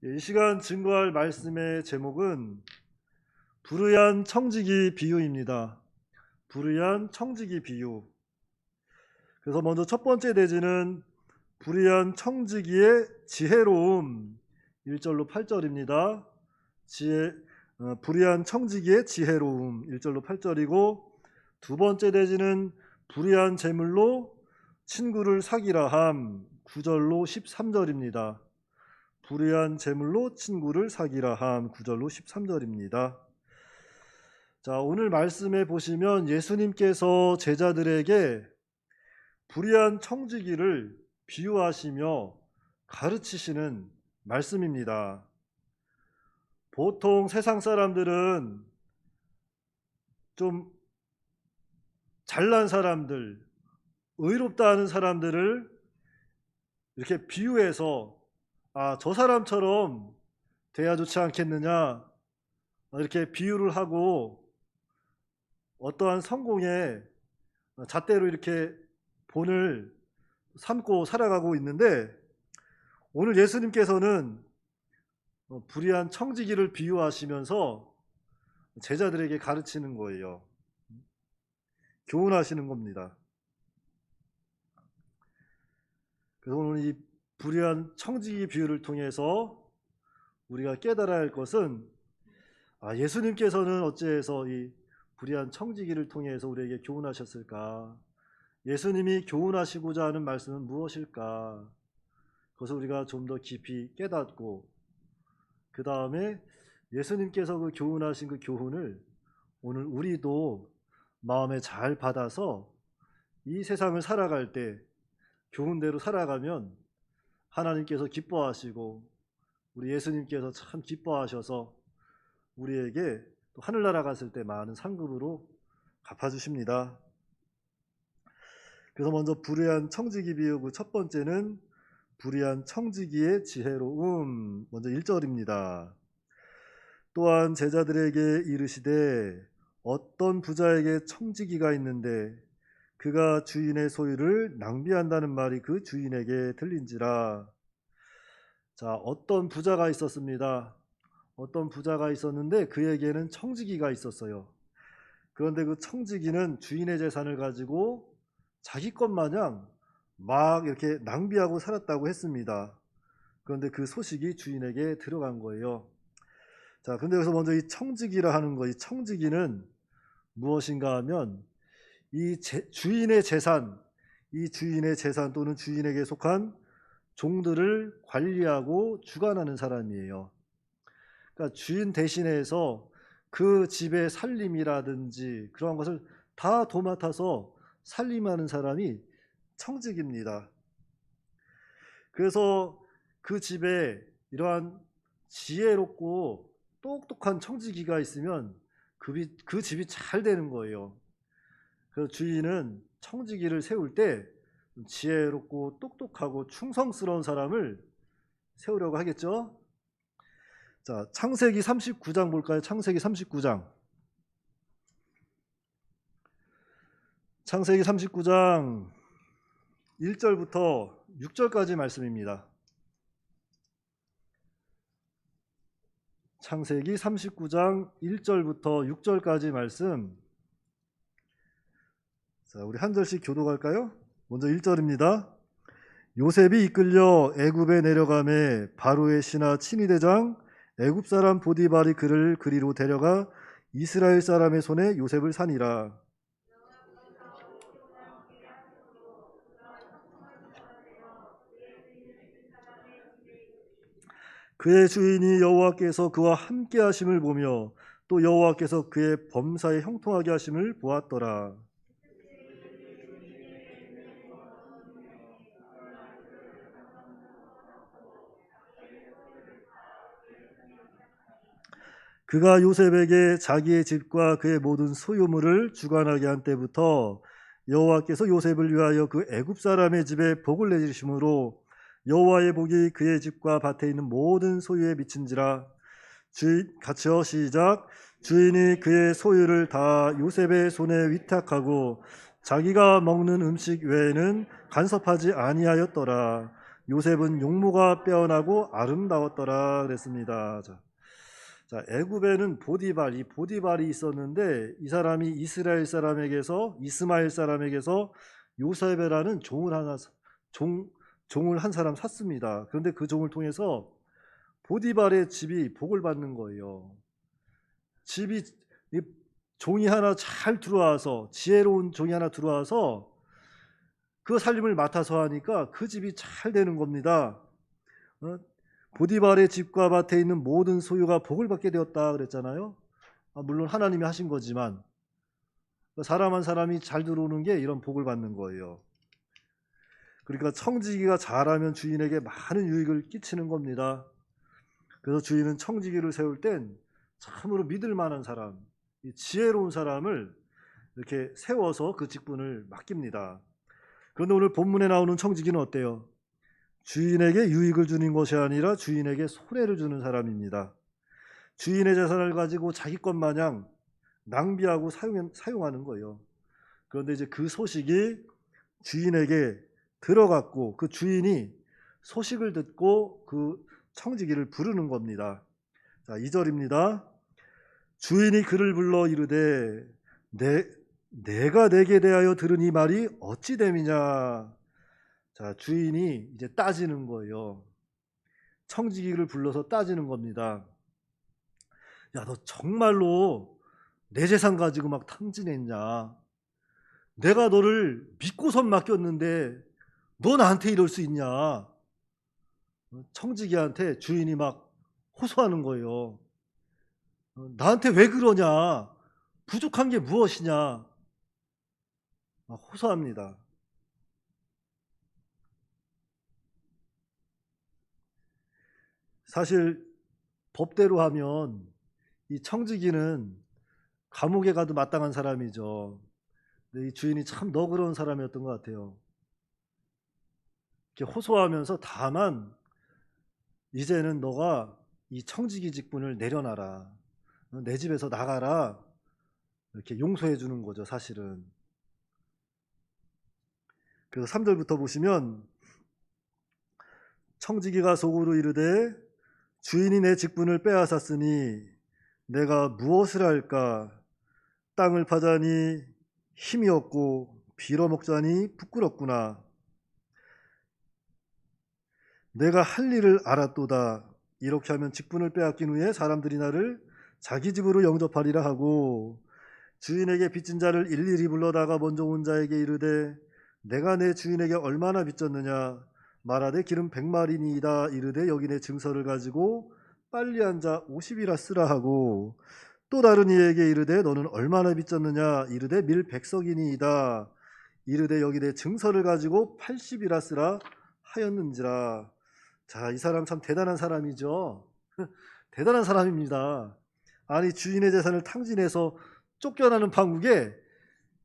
이 시간 증거할 말씀의 제목은 불의한 청지기 비유입니다. 불의한 청지기 비유. 그래서 먼저 첫 번째 대지는 불의한 청지기의 지혜로움 1절로 8절입니다. 불의한 청지기의 지혜로움 1절로 8절이고, 두 번째 대지는 불의한 재물로 친구를 사기라 함 9절로 13절입니다. 불의한 재물로 친구를 사기라 함 9절로 13절입니다. 자, 오늘 말씀에 보시면 예수님께서 제자들에게 불의한 청지기를 비유하시며 가르치시는 말씀입니다. 보통 세상 사람들은 좀 잘난 사람들, 의롭다 하는 사람들을 이렇게 비유해서 저 사람처럼 돼야 좋지 않겠느냐, 이렇게 비유를 하고 어떠한 성공의 잣대로 이렇게 본을 삼고 살아가고 있는데, 오늘 예수님께서는 불의한 청지기를 비유하시면서 제자들에게 가르치는 거예요. 교훈하시는 겁니다. 그래서 오늘 이 불의한 청지기 비유를 통해서 우리가 깨달아야 할 것은, 예수님께서는 어찌해서 이 불의한 청지기를 통해서 우리에게 교훈하셨을까? 예수님이 교훈하시고자 하는 말씀은 무엇일까? 그것을 우리가 좀 더 깊이 깨닫고, 그 다음에 예수님께서 그 교훈하신 그 교훈을 오늘 우리도 마음에 잘 받아서 이 세상을 살아갈 때 교훈대로 살아가면 하나님께서 기뻐하시고, 우리 예수님께서 참 기뻐하셔서 우리에게 또 하늘나라 갔을 때 많은 상급으로 갚아주십니다. 그래서 먼저 불의한 청지기 비유, 첫 번째는 불의한 청지기의 지혜로움, 먼저 1절입니다. 또한 제자들에게 이르시되 어떤 부자에게 청지기가 있는데 그가 주인의 소유를 낭비한다는 말이 그 주인에게 들린지라. 자, 어떤 부자가 있었습니다. 어떤 부자가 있었는데 그에게는 청지기가 있었어요. 그런데 그 청지기는 주인의 재산을 가지고 자기 것 마냥 막 이렇게 낭비하고 살았다고 했습니다. 그런데 그 소식이 주인에게 들어간 거예요. 자, 근데 여기서 먼저 이 청지기라 하는 거, 이 청지기는 무엇인가 하면 주인의 재산, 이 주인의 재산 또는 주인에게 속한 종들을 관리하고 주관하는 사람이에요. 그러니까 주인 대신해서 그 집의 살림이라든지 그런 것을 다 도맡아서 살림하는 사람이 청지기입니다. 그래서 그 집에 이러한 지혜롭고 똑똑한 청지기가 있으면 그 집이 잘 되는 거예요. 그래서 주인은 청지기를 세울 때 지혜롭고 똑똑하고 충성스러운 사람을 세우려고 하겠죠. 자, 창세기 39장 볼까요? 창세기 39장. 창세기 39장 1절부터 6절까지 말씀입니다. 창세기 39장 1절부터 6절까지 말씀. 자, 우리 한 절씩 교독할까요? 먼저 1절입니다. 요셉이 이끌려 애굽에 내려가매 바로의 신하 친위대장 애굽 사람 보디발이 그를 그리로 데려가 이스라엘 사람의 손에 요셉을 산이라. 그의 주인이 여호와께서 그와 함께 하심을 보며 또 여호와께서 그의 범사에 형통하게 하심을 보았더라. 그가 요셉에게 자기의 집과 그의 모든 소유물을 주관하게 한 때부터 여호와께서 요셉을 위하여 그 애굽 사람의 집에 복을 내리심으로 여호와의 복이 그의 집과 밭에 있는 모든 소유에 미친지라. 같이요, 시작. 주인이 그의 소유를 다 요셉의 손에 위탁하고 자기가 먹는 음식 외에는 간섭하지 아니하였더라. 요셉은 용모가 빼어나고 아름다웠더라 그랬습니다. 자, 애굽에는 보디발, 이 보디발이 있었는데 이 사람이 이스마엘 사람에게서 요셉이라는 종을 한 사람 샀습니다. 그런데 그 종을 통해서 보디발의 집이 복을 받는 거예요. 집이 종이 하나 잘 들어와서, 지혜로운 종이 하나 들어와서 그 살림을 맡아서 하니까 그 집이 잘 되는 겁니다. 보디발의 집과 밭에 있는 모든 소유가 복을 받게 되었다 그랬잖아요. 물론 하나님이 하신 거지만 사람 한 사람이 잘 들어오는 게 이런 복을 받는 거예요. 그러니까 청지기가 잘하면 주인에게 많은 유익을 끼치는 겁니다. 그래서 주인은 청지기를 세울 땐 참으로 믿을 만한 사람, 지혜로운 사람을 이렇게 세워서 그 직분을 맡깁니다. 그런데 오늘 본문에 나오는 청지기는 어때요? 주인에게 유익을 주는 것이 아니라 주인에게 손해를 주는 사람입니다. 주인의 재산을 가지고 자기 것 마냥 낭비하고 사용하는 거예요. 그런데 이제 그 소식이 주인에게 들어갔고 그 주인이 소식을 듣고 그 청지기를 부르는 겁니다. 자, 2절입니다. 주인이 그를 불러 이르되 내가 내게 대하여 들은 이 말이 어찌 됨이냐. 자, 주인이 이제 따지는 거예요. 청지기를 불러서 따지는 겁니다. 야, 너 정말로 내 재산 가지고 막 탕진했냐? 내가 너를 믿고선 맡겼는데 너 나한테 이럴 수 있냐? 청지기한테 주인이 막 호소하는 거예요. 나한테 왜 그러냐? 부족한 게 무엇이냐? 호소합니다. 사실 법대로 하면 이 청지기는 감옥에 가도 마땅한 사람이죠. 근데 이 주인이 참 너그러운 사람이었던 것 같아요. 이렇게 호소하면서 다만 이제는 너가 이 청지기 직분을 내려놔라. 내 집에서 나가라. 이렇게 용서해 주는 거죠, 사실은. 그래서 3절부터 보시면 청지기가 속으로 이르되 주인이 내 직분을 빼앗았으니 내가 무엇을 할까? 땅을 파자니 힘이 없고 빌어먹자니 부끄럽구나. 내가 할 일을 알았도다. 이렇게 하면 직분을 빼앗긴 후에 사람들이 나를 자기 집으로 영접하리라 하고 주인에게 빚진 자를 일일이 불러다가 먼저 온 자에게 이르되 내가 내 주인에게 얼마나 빚졌느냐 말하되 기름 100마리니이다. 이르되 여기 내 증서를 가지고 빨리 앉아 50이라 쓰라 하고 또 다른 이에게 이르되 너는 얼마나 빚졌느냐 이르되 밀 100석이니이다. 이르되 여기 내 증서를 가지고 80이라 쓰라 하였는지라. 자, 이 사람 참 대단한 사람이죠. 대단한 사람입니다. 아니, 주인의 재산을 탕진해서 쫓겨나는 판국에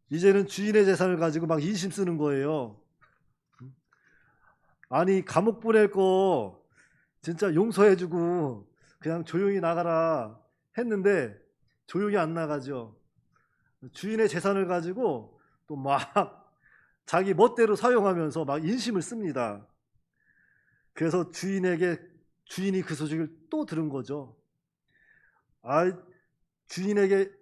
이제는 주인의 재산을 가지고 막 인심 쓰는 거예요. 아니, 감옥 보낼 거 진짜 용서해주고 그냥 조용히 나가라 했는데 조용히 안 나가죠. 주인의 재산을 가지고 또 막 자기 멋대로 사용하면서 막 인심을 씁니다. 그래서 주인이 그 소식을 또 들은 거죠. 주인에게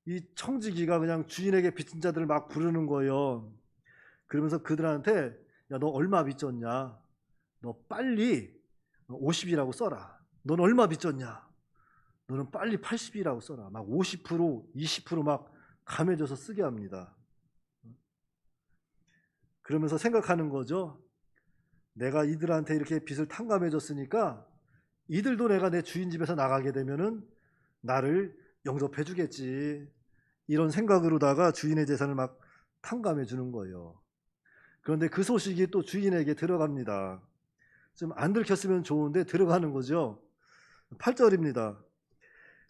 이 청지기가 그냥 주인에게 빚진 자들을 막 부르는 거예요. 그러면서 그들한테 야, 너 얼마 빚졌냐? 너 빨리 50이라고 써라. 넌 얼마 빚졌냐? 너는 빨리 80이라고 써라. 막 50%, 20%막 감해줘서 쓰게 합니다. 그러면서 생각하는 거죠. 내가 이들한테 이렇게 빚을 탕감해줬으니까 이들도 내가 내 주인 집에서 나가게 되면은 나를 영접해 주겠지. 이런 생각으로다가 주인의 재산을 막 탕감해 주는 거예요. 그런데 그 소식이 또 주인에게 들어갑니다. 좀 안 들켰으면 좋은데 들어가는 거죠. 8절입니다.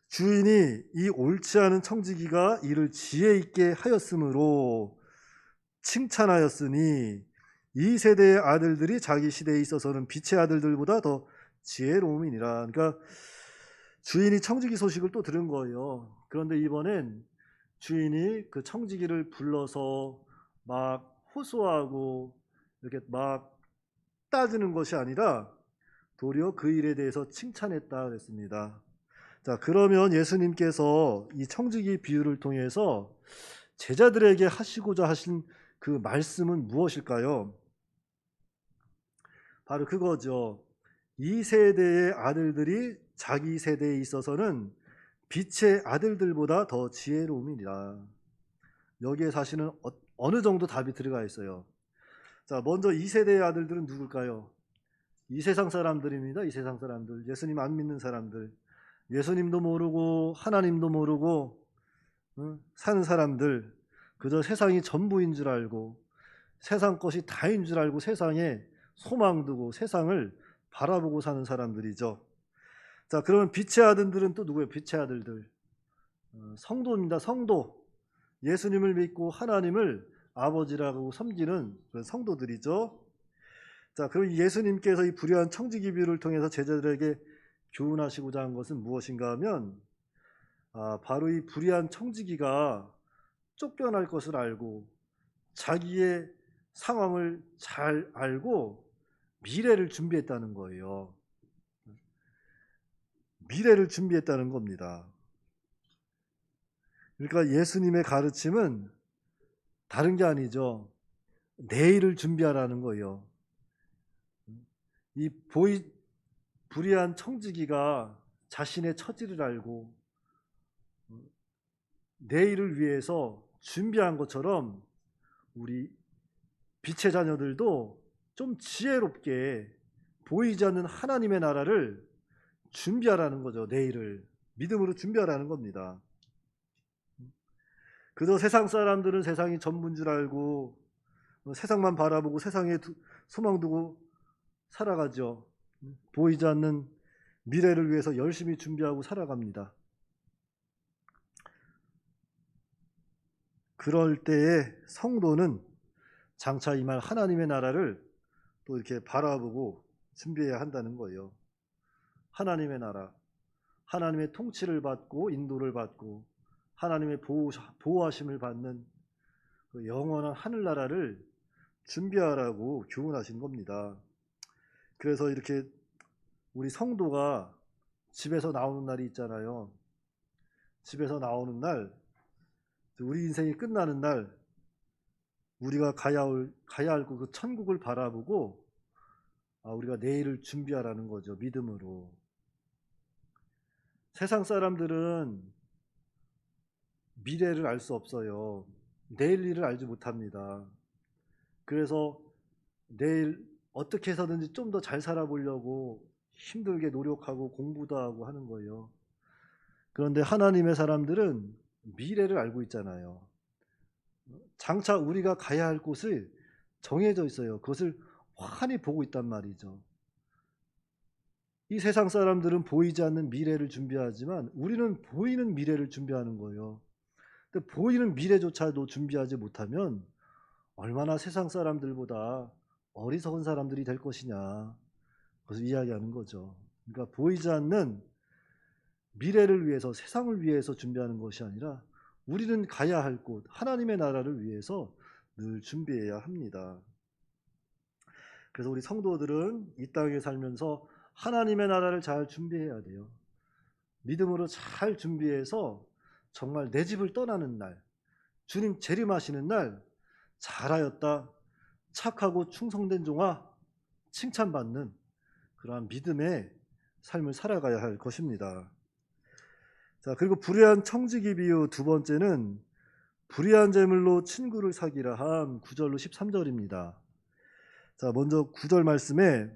주인이 이 옳지 않은 청지기가 이를 지혜 있게 하였으므로 칭찬하였으니 이 세대의 아들들이 자기 시대에 있어서는 빛의 아들들보다 더 지혜로움이니라. 그러니까 주인이 청지기 소식을 또 들은 거예요. 그런데 이번엔 주인이 그 청지기를 불러서 막 호소하고 이렇게 막 따지는 것이 아니라 도리어 그 일에 대해서 칭찬했다 그랬습니다. 자, 그러면 예수님께서 이 청지기 비유를 통해서 제자들에게 하시고자 하신 그 말씀은 무엇일까요? 바로 그거죠. 이 세대의 아들들이 자기 세대에 있어서는 빛의 아들들보다 더 지혜로움이니라. 여기에 사실은 어느 정도 답이 들어가 있어요. 자, 먼저 이 세대의 아들들은 누굴까요? 이 세상 사람들입니다. 이 세상 사람들. 예수님 안 믿는 사람들. 예수님도 모르고 하나님도 모르고 사는 사람들. 그저 세상이 전부인 줄 알고 세상 것이 다인 줄 알고 세상에 소망 두고 세상을 바라보고 사는 사람들이죠. 자, 그러면 빛의 아들들은 또 누구예요? 빛의 아들들. 성도입니다. 성도. 예수님을 믿고 하나님을 아버지라고 섬기는 그런 성도들이죠. 자, 그럼 예수님께서 이 불의한 청지기 비유를 통해서 제자들에게 교훈하시고자 한 것은 무엇인가 하면 바로 이 불의한 청지기가 쫓겨날 것을 알고 자기의 상황을 잘 알고 미래를 준비했다는 거예요. 미래를 준비했다는 겁니다. 그러니까 예수님의 가르침은 다른 게 아니죠. 내일을 준비하라는 거예요. 이 불의한 청지기가 자신의 처지를 알고 내일을 위해서 준비한 것처럼 우리 빛의 자녀들도 좀 지혜롭게 보이지 않는 하나님의 나라를 준비하라는 거죠. 내일을 믿음으로 준비하라는 겁니다. 그저 세상 사람들은 세상이 전부인 줄 알고 세상만 바라보고 세상에 소망 두고 살아가죠. 보이지 않는 미래를 위해서 열심히 준비하고 살아갑니다. 그럴 때에 성도는 장차 임할 하나님의 나라를 또 이렇게 바라보고 준비해야 한다는 거예요. 하나님의 나라, 하나님의 통치를 받고 인도를 받고 하나님의 보호하심을 받는 그 영원한 하늘나라를 준비하라고 교훈하신 겁니다. 그래서 이렇게 우리 성도가 집에서 나오는 날이 있잖아요. 집에서 나오는 날, 우리 인생이 끝나는 날, 우리가 가야 할 그 천국을 바라보고 우리가 내일을 준비하라는 거죠. 믿음으로. 세상 사람들은 미래를 알 수 없어요. 내일 일을 알지 못합니다. 그래서 내일 어떻게 해서든지 좀 더 잘 살아보려고 힘들게 노력하고 공부도 하고 하는 거예요. 그런데 하나님의 사람들은 미래를 알고 있잖아요. 장차 우리가 가야 할 곳을 정해져 있어요. 그것을 환히 보고 있단 말이죠. 이 세상 사람들은 보이지 않는 미래를 준비하지만 우리는 보이는 미래를 준비하는 거예요. 근데 보이는 미래조차도 준비하지 못하면 얼마나 세상 사람들보다 어리석은 사람들이 될 것이냐, 그것을 이야기하는 거죠. 그러니까 보이지 않는 미래를 위해서, 세상을 위해서 준비하는 것이 아니라 우리는 가야 할 곳, 하나님의 나라를 위해서 늘 준비해야 합니다. 그래서 우리 성도들은 이 땅에 살면서 하나님의 나라를 잘 준비해야 돼요. 믿음으로 잘 준비해서 정말 내 집을 떠나는 날, 주님 재림하시는 날 잘하였다, 착하고 충성된 종아, 칭찬받는 그러한 믿음의 삶을 살아가야 할 것입니다. 자, 그리고 불의한 청지기 비유 두 번째는 불의한 재물로 친구를 사기라 한 9절로 13절입니다. 자, 먼저 9절 말씀에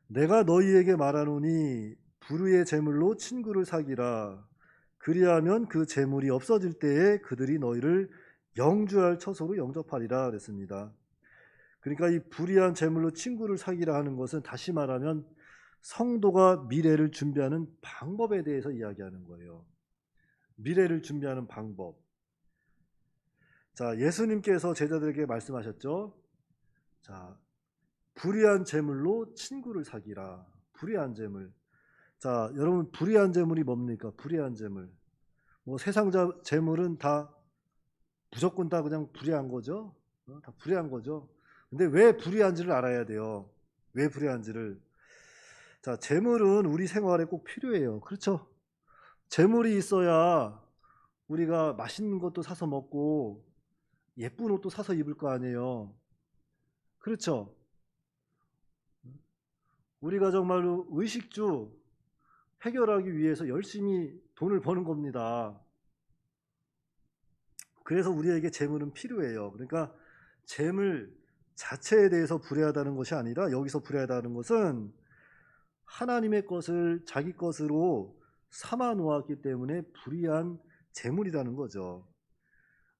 내가 너희에게 말하노니 불의의 재물로 친구를 사기라. 그리하면 그 재물이 없어질 때에 그들이 너희를 영주할 처소로 영접하리라 그랬습니다. 그러니까 이 불의한 재물로 친구를 사기라 하는 것은 다시 말하면 성도가 미래를 준비하는 방법에 대해서 이야기하는 거예요. 미래를 준비하는 방법. 자, 예수님께서 제자들에게 말씀하셨죠. 자, 불의한 재물로 친구를 사기라. 불의한 재물. 자, 여러분 불의한 재물이 뭡니까? 불의한 재물. 뭐 세상 재물은 다 무조건 다 그냥 불의한 거죠. 다 불의한 거죠. 근데 왜 불의한지를 알아야 돼요. 왜 불의한지를. 자, 재물은 우리 생활에 꼭 필요해요. 그렇죠? 재물이 있어야 우리가 맛있는 것도 사서 먹고 예쁜 옷도 사서 입을 거 아니에요. 그렇죠? 우리가 정말로 의식주 해결하기 위해서 열심히 돈을 버는 겁니다. 그래서 우리에게 재물은 필요해요. 그러니까 재물 자체에 대해서 불의하다는 것이 아니라, 여기서 불의하다는 것은 하나님의 것을 자기 것으로 삼아 놓았기 때문에 불의한 재물이라는 거죠.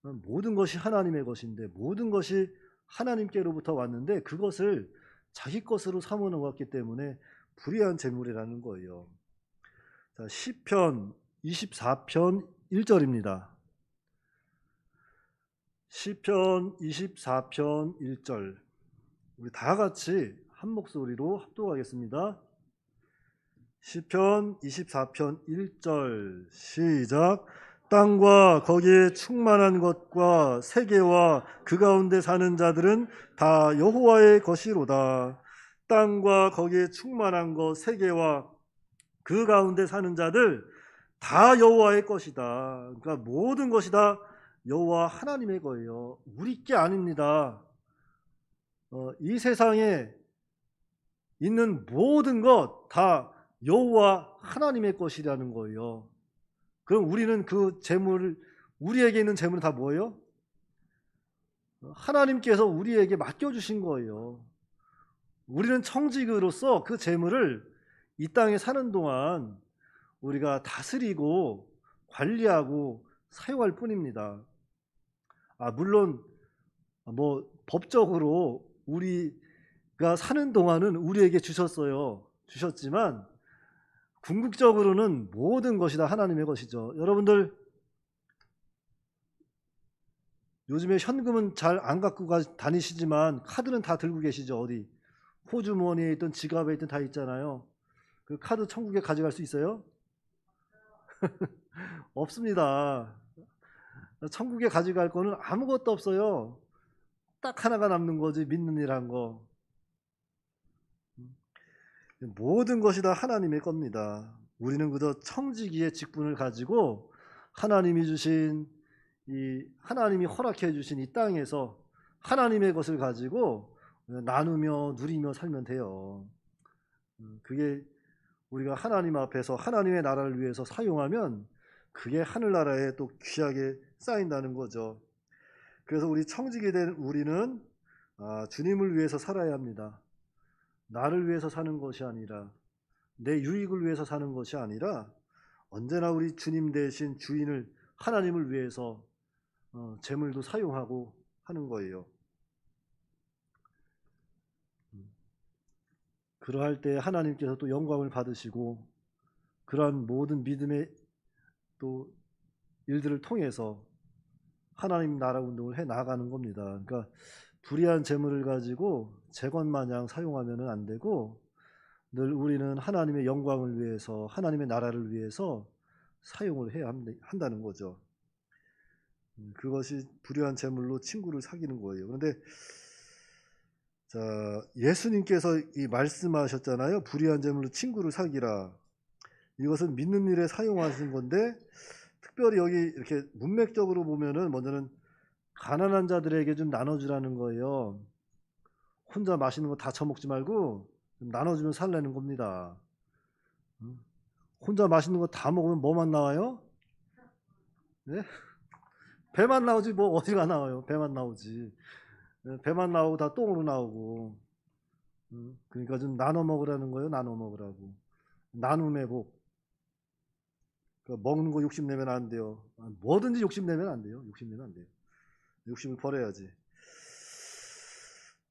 모든 것이 하나님의 것인데, 모든 것이 하나님께로부터 왔는데 그것을 자기 것으로 삼아 놓았기 때문에 불의한 재물이라는 거예요. 자, 시편 24편 1절입니다. 시편 24편 1절, 우리 다 같이 한 목소리로 합독하겠습니다. 시편 24편 1절 시작. 땅과 거기에 충만한 것과 세계와 그 가운데 사는 자들은 다 여호와의 것이로다. 땅과 거기에 충만한 것, 세계와 그 가운데 사는 자들 다 여호와의 것이다. 그러니까 모든 것이 다 여호와 하나님의 거예요. 우리 게 아닙니다. 이 세상에 있는 모든 것 다 여호와 하나님의 것이라는 거예요. 그럼 우리는 그 재물을, 우리에게 있는 재물은 다 뭐예요? 하나님께서 우리에게 맡겨주신 거예요. 우리는 청지기로서 그 재물을 이 땅에 사는 동안 우리가 다스리고 관리하고 사용할 뿐입니다. 물론 뭐 법적으로 우리가 사는 동안은 우리에게 주셨지만 궁극적으로는 모든 것이 다 하나님의 것이죠. 여러분들 요즘에 현금은 잘 안 갖고 다니시지만 카드는 다 들고 계시죠? 어디 호주머니에 있든 지갑에 있든 다 있잖아요. 그 카드 천국에 가져갈 수 있어요? 없습니다. 천국에 가져갈 거는 아무것도 없어요. 딱 하나가 남는 거지, 믿는 일한 거. 모든 것이 다 하나님의 겁니다. 우리는 그저 청지기의 직분을 가지고 하나님이 주신, 하나님이 허락해 주신 이 땅에서 하나님의 것을 가지고 나누며 누리며 살면 돼요. 그게 우리가 하나님 앞에서 하나님의 나라를 위해서 사용하면 그게 하늘나라에 또 귀하게 쌓인다는 거죠. 그래서 우리 청지기 된 우리는 주님을 위해서 살아야 합니다. 나를 위해서 사는 것이 아니라, 내 유익을 위해서 사는 것이 아니라 언제나 우리 주님 대신 주인을, 하나님을 위해서 재물도 사용하고 하는 거예요. 그러할 때 하나님께서 또 영광을 받으시고 그러한 모든 믿음의 또 일들을 통해서 하나님 나라 운동을 해 나가는 겁니다. 그러니까 불의한 재물을 가지고 재건 마냥 사용하면 안 되고, 늘 우리는 하나님의 영광을 위해서, 하나님의 나라를 위해서 사용을 해야 한다는 거죠. 그것이 불의한 재물로 친구를 사귀는 거예요. 그런데 자, 예수님께서 이 말씀하셨잖아요. 불의한 재물로 친구를 사귀라. 이것은 믿는 일에 사용하신 건데, 특별히 여기 이렇게 문맥적으로 보면은 먼저는 가난한 자들에게 좀 나눠주라는 거예요. 혼자 맛있는 거 다 처먹지 말고 좀 나눠주면 살라는 겁니다. 혼자 맛있는 거 다 먹으면 뭐만 나와요? 네? 배만 나오지 뭐 어디가 나와요? 배만 나오지. 배만 나오고 다 똥으로 나오고. 그러니까 좀 나눠 먹으라는 거예요. 나눠 먹으라고. 나눔의 복. 그러니까 먹는 거 욕심내면 안 돼요. 뭐든지 욕심내면 안 돼요. 욕심내면 안 돼요. 욕심을 버려야지.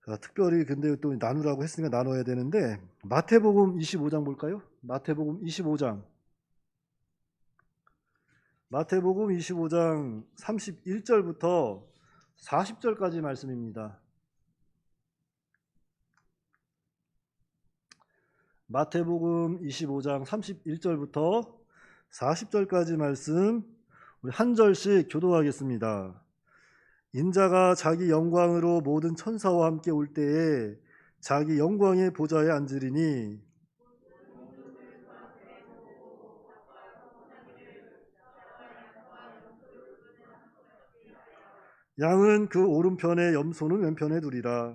자, 특별히 근데 또 나누라고 했으니까 나눠야 되는데, 마태복음 25장 볼까요? 마태복음 25장. 마태복음 25장 31절부터 40절까지 말씀입니다. 마태복음 25장 31절부터 40절까지 말씀 우리 한 절씩 교독하겠습니다. 인자가 자기 영광으로 모든 천사와 함께 올 때에 자기 영광의 보좌에 앉으리니 양은 그 오른편에 염소는 왼편에 두리라.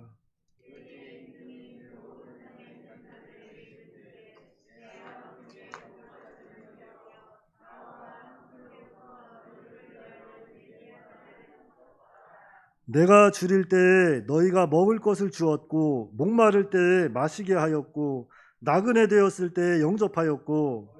내가 줄일 때에 너희가 먹을 것을 주었고 목마를 때에 마시게 하였고 나그네 되었을 때에 영접하였고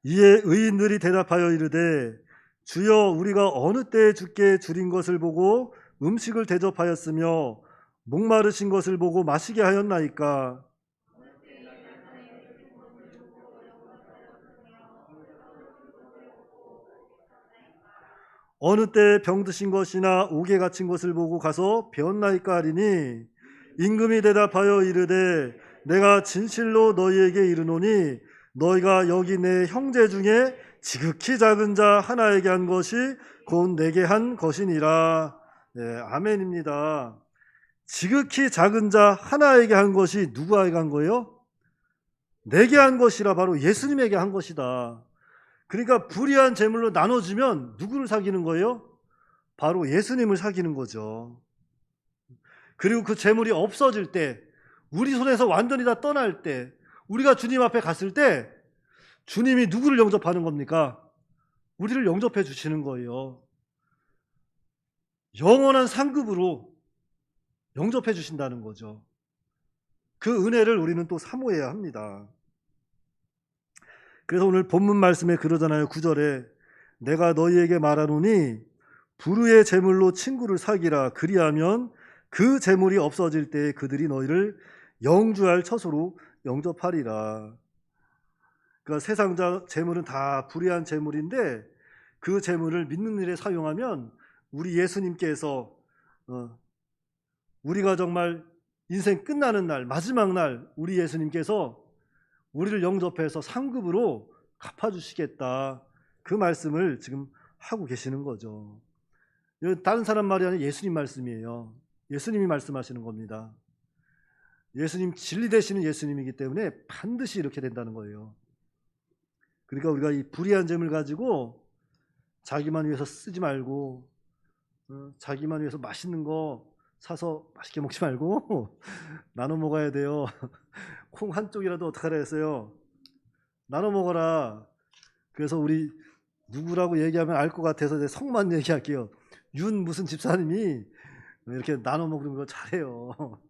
이에 의인들이 대답하여 이르되 주여 우리가 어느 때에 주께 줄인 것을 보고 음식을 대접하였으며 목마르신 것을 보고 마시게 하였나이까. 어느 때에 병드신 것이나 옥에 갇힌 것을 보고 가서 배웠나이까 하리니 임금이 대답하여 이르되 내가 진실로 너희에게 이르노니 너희가 여기 내 형제 중에 지극히 작은 자 하나에게 한 것이 곧 내게 한 것이니라. 네, 아멘입니다. 지극히 작은 자 하나에게 한 것이 누구에게 한 거예요? 내게 한 것이라 바로 예수님에게 한 것이다. 그러니까 불의한 재물로 나눠주면 누구를 사귀는 거예요? 바로 예수님을 사귀는 거죠. 그리고 그 재물이 없어질 때, 우리 손에서 완전히 다 떠날 때, 우리가 주님 앞에 갔을 때 주님이 누구를 영접하는 겁니까? 우리를 영접해 주시는 거예요. 영원한 상급으로 영접해 주신다는 거죠. 그 은혜를 우리는 또 사모해야 합니다. 그래서 오늘 본문 말씀에 그러잖아요. 9절에 내가 너희에게 말하노니 불의의 재물로 친구를 사귀라. 그리하면 그 재물이 없어질 때 그들이 너희를 영주할 처소로 영접하리라. 그러니까 세상 재물은 다 불의한 재물인데 그 재물을 믿는 일에 사용하면 우리 예수님께서 우리가 정말 인생 끝나는 날, 마지막 날 우리 예수님께서 우리를 영접해서 상급으로 갚아주시겠다. 그 말씀을 지금 하고 계시는 거죠. 다른 사람 말이 아니라 예수님 말씀이에요. 예수님이 말씀하시는 겁니다. 예수님 진리 되시는 예수님이기 때문에 반드시 이렇게 된다는 거예요. 그러니까 우리가 이 불의한 재물 가지고 자기만 위해서 쓰지 말고 자기만 위해서 맛있는 거 사서 맛있게 먹지 말고 나눠 먹어야 돼요. 콩 한쪽이라도 어떡하라 했어요. 나눠 먹어라. 그래서 우리 누구라고 얘기하면 알 것 같아서 내 성만 얘기할게요. 윤 무슨 집사님이 이렇게 나눠 먹는 거 잘해요.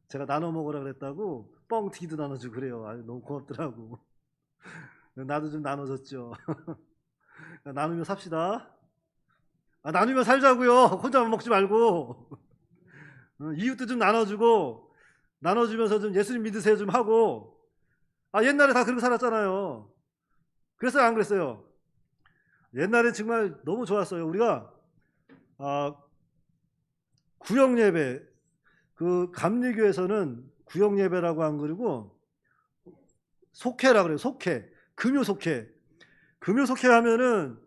제가 나눠 먹으라 그랬다고 뻥튀기도 나눠주고 그래요. 아유, 너무 고맙더라고. 나도 좀 나눠줬죠. 나누며 삽시다. 나누며 살자고요. 혼자만 먹지 말고. 이웃도 좀 나눠주고 나눠주면서 좀 예수님 믿으세요 좀 하고. 옛날에 다 그렇게 살았잖아요. 그랬어요 안 그랬어요? 옛날에 정말 너무 좋았어요. 우리가 구역 예배, 그 감리교에서는 구역 예배라고 안 그러고 속회라 그래요. 속회, 금요 속회. 금요 속회 하면은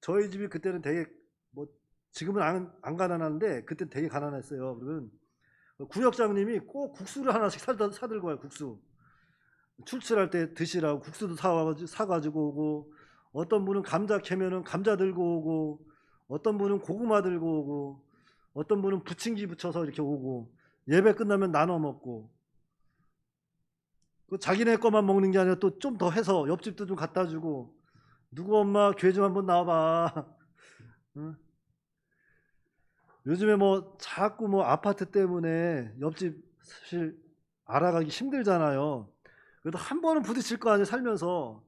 저희 집이 그때는 되게 뭐 지금은 안 가난한데 그때 되게 가난했어요. 그러면 구역장님이 꼭 국수를 하나씩 사들고 와요. 국수. 출출할 때 드시라고 국수도 사가지고 오고, 어떤 분은 감자 캐면은 감자 들고 오고, 어떤 분은 고구마 들고 오고, 어떤 분은 부침기 붙여서 이렇게 오고, 예배 끝나면 나눠 먹고, 자기네 거만 먹는 게 아니라 또 좀 더 해서 옆집도 좀 갖다 주고, 누구 엄마 교회 좀 한번 나와봐. 응? 요즘에 뭐 자꾸 뭐 아파트 때문에 옆집 사실 알아가기 힘들잖아요. 그래도 한 번은 부딪힐 거 아니에요, 살면서.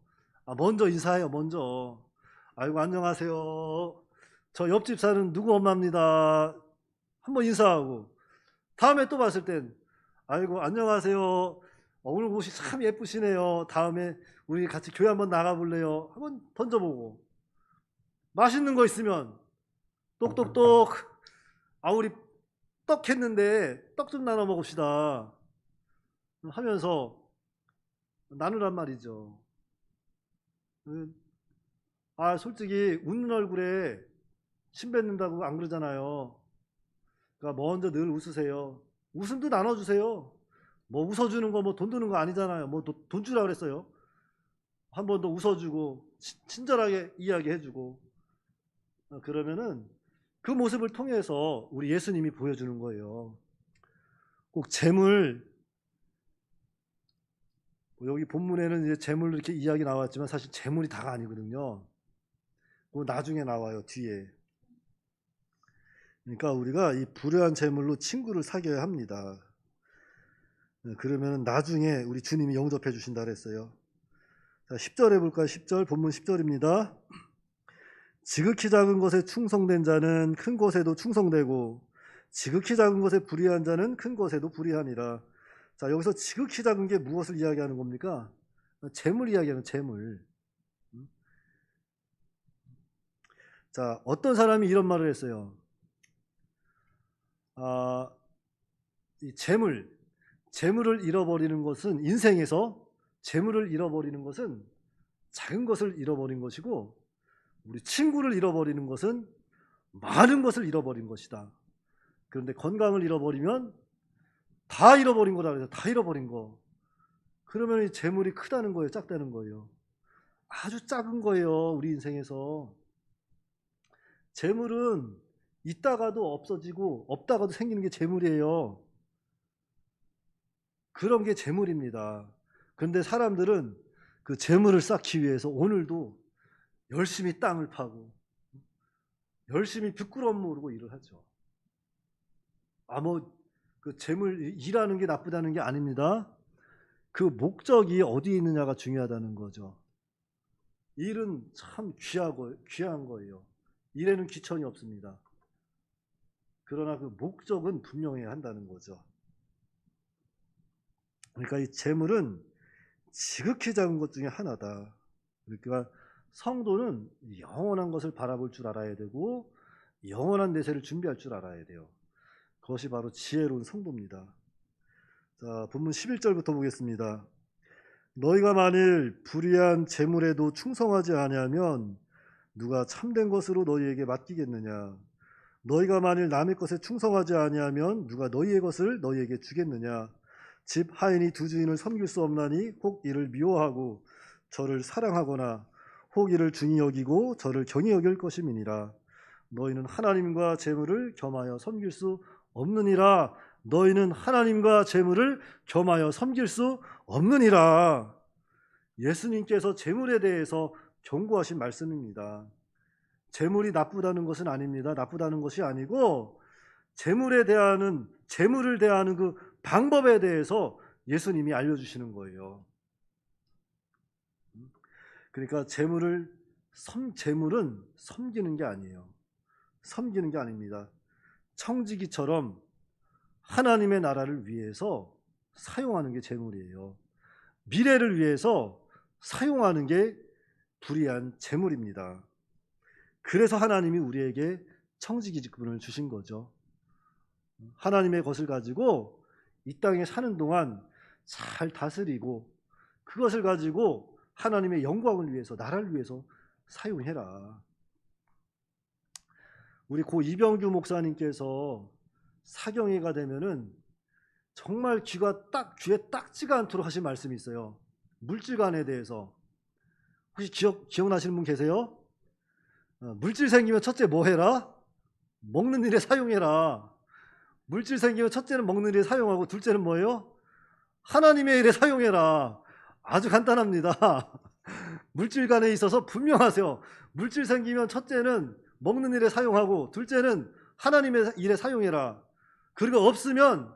먼저 인사해요, 먼저. 아이고, 안녕하세요. 저 옆집 사는 누구 엄마입니다. 한번 인사하고. 다음에 또 봤을 땐, 아이고, 안녕하세요. 오늘 옷이 참 예쁘시네요. 다음에 우리 같이 교회 한번 나가볼래요? 한번 던져보고. 맛있는 거 있으면, 똑똑똑. 우리 떡 했는데, 떡 좀 나눠 먹읍시다. 하면서, 나누란 말이죠. 솔직히 웃는 얼굴에 침 뱉는다고 안 그러잖아요. 그러니까 먼저 늘 웃으세요. 웃음도 나눠주세요. 뭐 웃어주는 거 뭐 돈 드는 거 아니잖아요. 뭐 돈 주라 그랬어요. 한 번 더 웃어주고 친절하게 이야기해주고 그러면은 그 모습을 통해서 우리 예수님이 보여주는 거예요. 꼭 재물, 여기 본문에는 이제 재물 이렇게 이야기 나왔지만 사실 재물이 다가 아니거든요. 그 나중에 나와요, 뒤에. 그러니까 우리가 이 불의한 재물로 친구를 사귀어야 합니다. 그러면 나중에 우리 주님이 영접해 주신다 그랬어요. 자, 10절 해볼까요? 10절, 본문 10절입니다. 지극히 작은 것에 충성된 자는 큰 것에도 충성되고 지극히 작은 것에 불의한 자는 큰 것에도 불의하니라. 자, 여기서 지극히 작은 게 무엇을 이야기하는 겁니까? 재물 이야기하는 재물. 자, 어떤 사람이 이런 말을 했어요. 이 재물을 잃어버리는 것은 인생에서 재물을 잃어버리는 것은 작은 것을 잃어버린 것이고 우리 친구를 잃어버리는 것은 많은 것을 잃어버린 것이다. 그런데 건강을 잃어버리면 다 잃어버린 거다 그래서 다 잃어버린 거. 그러면 이 재물이 크다는 거예요, 작다는 거예요? 아주 작은 거예요, 우리 인생에서. 재물은 있다가도 없어지고 없다가도 생기는 게 재물이에요. 그런 게 재물입니다. 그런데 사람들은 그 재물을 쌓기 위해서 오늘도 열심히 땅을 파고 열심히 부끄러움 모르고 일을 하죠. 그 재물 일하는 게 나쁘다는 게 아닙니다. 그 목적이 어디에 있느냐가 중요하다는 거죠. 일은 참 귀한 거예요. 일에는 귀천이 없습니다. 그러나 그 목적은 분명해야 한다는 거죠. 그러니까 이 재물은 지극히 작은 것 중에 하나다. 그러니까 성도는 영원한 것을 바라볼 줄 알아야 되고 영원한 내세를 준비할 줄 알아야 돼요. 그것이 바로 지혜로운 성도입니다. 자, 본문 11절부터 보겠습니다. 너희가 만일 불의한 재물에도 충성하지 아니하면 누가 참된 것으로 너희에게 맡기겠느냐? 너희가 만일 남의 것에 충성하지 아니하면 누가 너희의 것을 너희에게 주겠느냐? 집 하인이 두 주인을 섬길 수 없나니 혹 이를 미워하고 저를 사랑하거나 혹 이를 중히 여기고 저를 경히 여길 것임이니라. 너희는 하나님과 재물을 겸하여 섬길 수 없느니라. 너희는 하나님과 재물을 겸하여 섬길 수 없느니라. 예수님께서 재물에 대해서 경고하신 말씀입니다. 재물이 나쁘다는 것은 아닙니다. 나쁘다는 것이 아니고 재물을 대하는 그 방법에 대해서 예수님이 알려주시는 거예요. 그러니까 재물은 섬기는 게 아니에요. 섬기는 게 아닙니다. 청지기처럼 하나님의 나라를 위해서 사용하는 게 재물이에요. 미래를 위해서 사용하는 게 불의한 재물입니다. 그래서 하나님이 우리에게 청지기직분을 주신 거죠. 하나님의 것을 가지고 이 땅에 사는 동안 잘 다스리고 그것을 가지고 하나님의 영광을 위해서 나라를 위해서 사용해라. 우리 고 이병규 목사님께서 사경회가 되면은 정말 귀에 딱지가 않도록 하신 말씀이 있어요. 물질관에 대해서. 혹시 기억나시는 분 계세요? 물질 생기면 첫째 뭐 해라? 먹는 일에 사용해라. 물질 생기면 첫째는 먹는 일에 사용하고 둘째는 뭐예요? 하나님의 일에 사용해라. 아주 간단합니다. 물질관에 있어서 분명하세요. 물질 생기면 첫째는 먹는 일에 사용하고 둘째는 하나님의 일에 사용해라. 그리고 없으면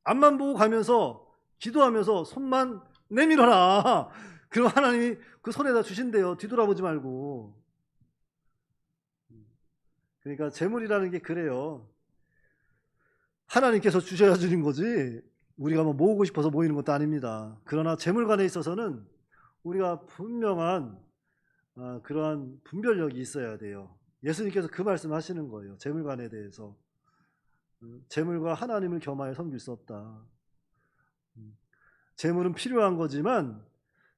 앞만 보고 가면서 기도하면서 손만 내밀어라. 그럼 하나님이 그 손에다 주신대요. 뒤돌아보지 말고. 그러니까 재물이라는 게 그래요. 하나님께서 주셔야 주는 거지 우리가 뭐 모으고 싶어서 모이는 것도 아닙니다. 그러나 재물관에 있어서는 우리가 분명한 그러한 분별력이 있어야 돼요. 예수님께서 그 말씀하시는 거예요. 재물관에 대해서. 재물과 하나님을 겸하여 섬길 수 없다. 재물은 필요한 거지만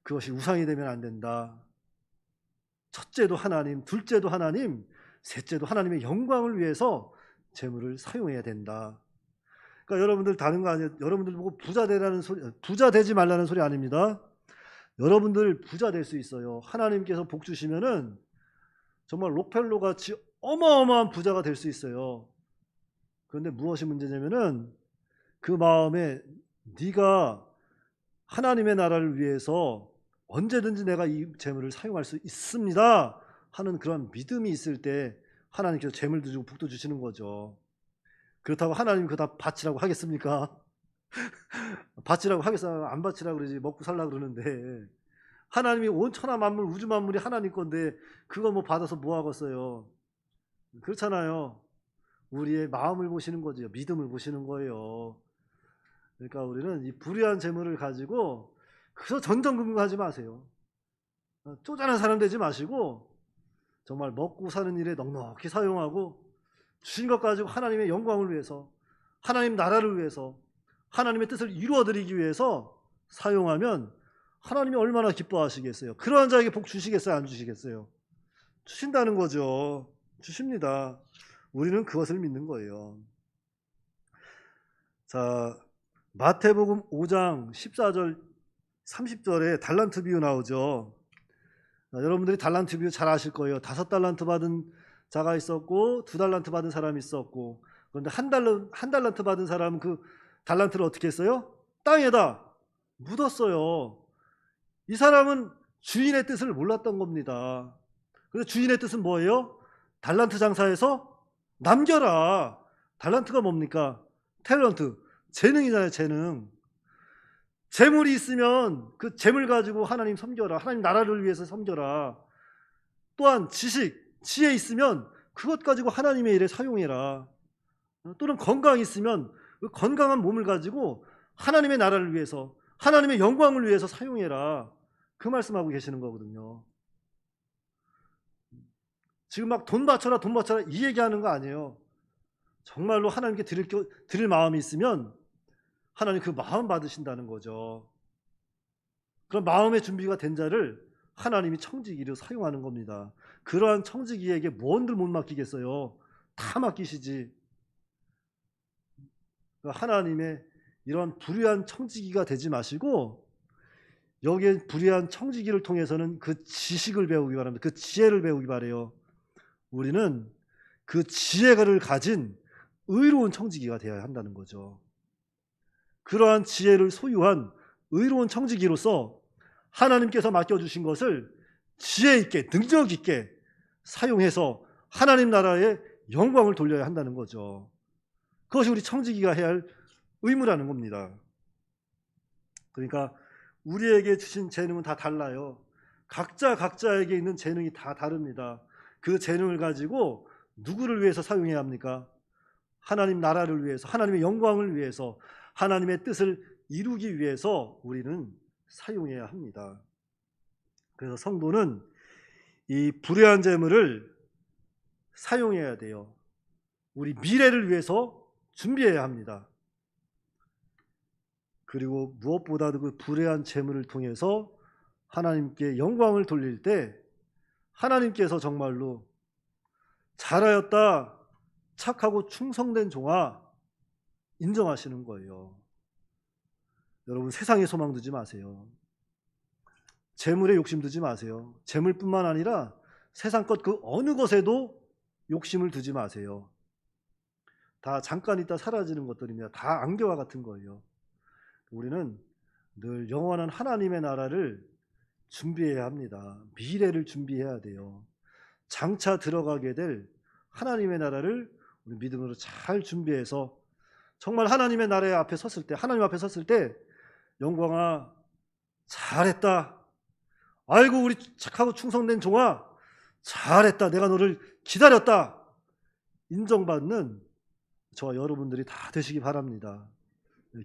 그것이 우상이 되면 안 된다. 첫째도 하나님, 둘째도 하나님, 셋째도 하나님의 영광을 위해서 재물을 사용해야 된다. 그러니까 여러분들 다른 거 아니에요. 여러분들 보고 부자 되라는 소리, 부자 되지 말라는 소리 아닙니다. 여러분들 부자 될 수 있어요. 하나님께서 복 주시면은 정말 록펠러 같이 어마어마한 부자가 될 수 있어요. 그런데 무엇이 문제냐면은 그 마음에 네가 하나님의 나라를 위해서 언제든지 내가 이 재물을 사용할 수 있습니다 하는 그런 믿음이 있을 때 하나님께서 재물도 주고 복도 주시는 거죠. 그렇다고 하나님 그거 다 바치라고 하겠습니까? 바치라고 하겠어요? 안 바치라고 그러지. 먹고 살라고 그러는데 하나님이 온 천하 만물 우주 만물이 하나님 건데 그거 뭐 받아서 뭐 하겠어요? 그렇잖아요. 우리의 마음을 보시는 거죠. 믿음을 보시는 거예요. 그러니까 우리는 이 불의한 재물을 가지고 그저 전전긍긍하지 마세요. 쪼잔한 사람 되지 마시고 정말 먹고 사는 일에 넉넉히 사용하고 주신 것 가지고 하나님의 영광을 위해서, 하나님 나라를 위해서, 하나님의 뜻을 이루어드리기 위해서 사용하면 하나님이 얼마나 기뻐하시겠어요. 그러한 자에게 복 주시겠어요, 안 주시겠어요? 주신다는 거죠. 주십니다. 우리는 그것을 믿는 거예요. 자, 마태복음 5장 14절 30절에 달란트 비유 나오죠. 여러분들이 달란트 비유 잘 아실 거예요. 5달란트 받은 자가 있었고 2달란트 받은 사람이 있었고, 그런데 한 달란트 받은 사람은 그 달란트를 어떻게 했어요? 땅에다 묻었어요. 이 사람은 주인의 뜻을 몰랐던 겁니다. 그래서 주인의 뜻은 뭐예요? 달란트 장사해서 남겨라. 달란트가 뭡니까? 탤런트, 재능이잖아요. 재능. 재물이 있으면 그 재물 가지고 하나님 섬겨라. 하나님 나라를 위해서 섬겨라. 또한 지식, 지혜 있으면 그것 가지고 하나님의 일에 사용해라. 또는 건강이 있으면 그 건강한 몸을 가지고 하나님의 나라를 위해서, 하나님의 영광을 위해서 사용해라. 그 말씀하고 계시는 거거든요. 지금 막 돈 바쳐라 돈 바쳐라 이 얘기하는 거 아니에요. 정말로 하나님께 드릴 마음이 있으면 하나님 그 마음 받으신다는 거죠. 그런 마음의 준비가 된 자를 하나님이 청지기로 사용하는 겁니다. 그러한 청지기에게 뭔들 못 맡기겠어요. 다 맡기시지. 하나님의 이런 불의한 청지기가 되지 마시고 여기에 불의한 청지기를 통해서는 그 지식을 배우기 바랍니다. 그 지혜를 배우기 바라요. 우리는 그 지혜를 가진 의로운 청지기가 되어야 한다는 거죠. 그러한 지혜를 소유한 의로운 청지기로서 하나님께서 맡겨주신 것을 지혜 있게 능력 있게 사용해서 하나님 나라의 영광을 돌려야 한다는 거죠. 그것이 우리 청지기가 해야 할 의무라는 겁니다. 그러니까 우리에게 주신 재능은 다 달라요. 각자에게 있는 재능이 다 다릅니다. 그 재능을 가지고 누구를 위해서 사용해야 합니까? 하나님 나라를 위해서, 하나님의 영광을 위해서, 하나님의 뜻을 이루기 위해서 우리는 사용해야 합니다. 그래서 성도는 이 불의한 재물을 사용해야 돼요. 우리 미래를 위해서 준비해야 합니다. 그리고 무엇보다도 그 불의한 재물을 통해서 하나님께 영광을 돌릴 때 하나님께서 정말로 잘하였다, 착하고 충성된 종아 인정하시는 거예요. 여러분 세상에 소망 두지 마세요. 재물에 욕심 두지 마세요. 재물뿐만 아니라 세상 것 그 어느 것에도 욕심을 두지 마세요. 다 잠깐 있다 사라지는 것들입니다. 다 안개와 같은 거예요. 우리는 늘 영원한 하나님의 나라를 준비해야 합니다. 미래를 준비해야 돼요. 장차 들어가게 될 하나님의 나라를 우리 믿음으로 잘 준비해서 정말 하나님의 나라에 앞에 섰을 때, 하나님 앞에 섰을 때 영광아 잘했다. 아이고 우리 착하고 충성된 종아 잘했다. 내가 너를 기다렸다. 인정받는 저와 여러분들이 다 되시기 바랍니다.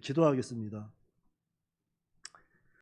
기도하겠습니다.